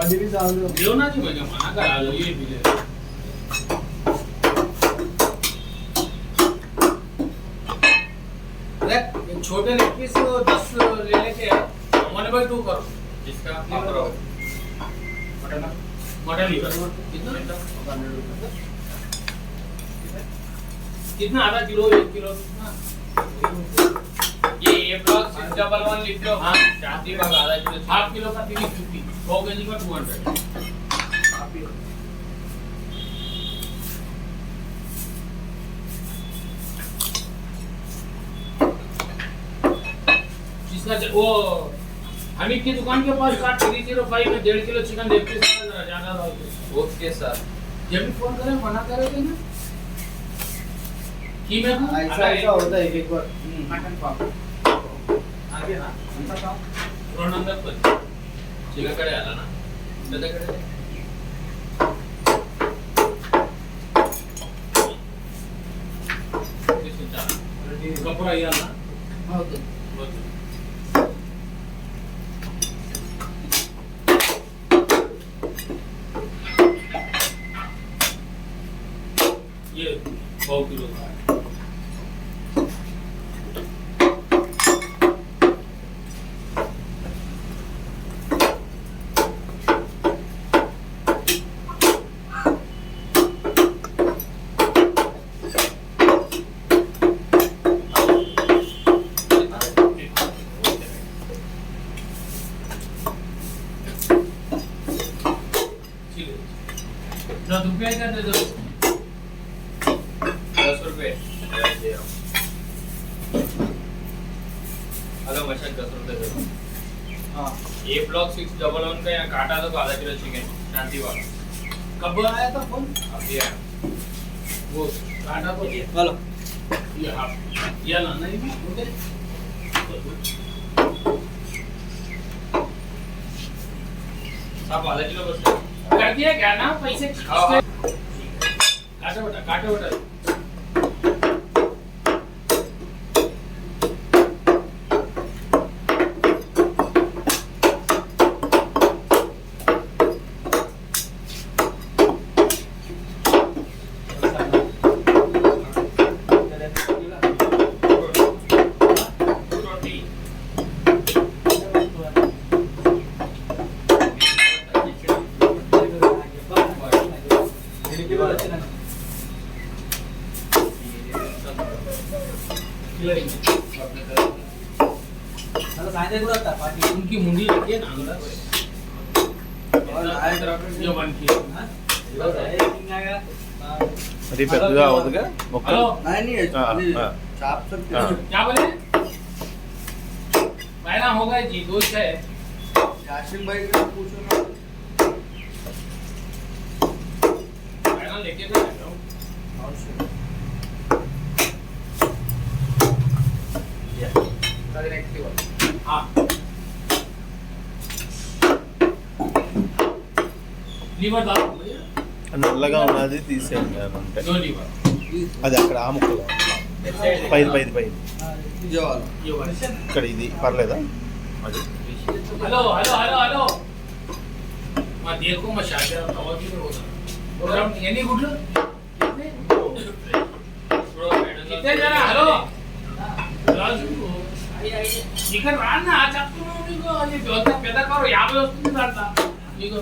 जेवणाची म्हणजे मना करा ये बिले देख छोटे लेग पीस 10 ले लेके 1/2 करो जिसका आप करो मटन लीवर कितना आधा किलो 1 किलो कितना ये ब्लॉक 611 लिख लो हाँ चाहती भाग आधा किलो हाफ किलो का 350 100 केजी का 200 जिसका वो हमीद की दुकान के पास का 305 में 1.5 किलो चिकन लेग पीस ज्यादा रहा ओके सर जब भी फोन करें मना करे थे ना कि मैं ऐसा होता है एक बार मटन पाव आगे ना अंता काम रोड नंबर पर चिकनकडे आला ना त्याच्याकडे कपडा याला ना ओके ये 100 किलो का रुपये का दे दो 10 रुपये दे रहा हूँ हेलो मशक 10 रुपये दे दो हाँ ये ब्लॉक 611 का यहाँ काटा तो आधा किलो चिकन शांति वाला कब आया था फोन अभी आया वो काटा तो हेलो ये हाफ ये लाना ही ओके आप आधा किलो बस कर दिया क्या ना पैसे काटो बेटा उनकी मुंडी रखिए ना अंदर అది పెద్దగా అవుతుందిగా हेलो चाप सकते हाँ। क्या बोले मैना होगा जी दोस्त है यासिन भाई को पूछो ना मैना लेके तो हाँ लीवर डालो నల్లగా ఉన్నది తీసేయండి అంటే नो लीवर అది అక్కడ ఆ ముక్కలు పైది ये वाला ये वाला ఇక్కడ ఇది పర్లేదా అది हेलो मैं देखो मैं शादी और की होता प्रोग्राम ये नहीं गुड कितने जरा हेलो राजू ఇక్కడ రానా చెప్తున్నాను నీకు అది పెద్ద కారు 50 వస్తుంది దాంట్లో నీకు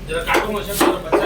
जरा काटो मशीन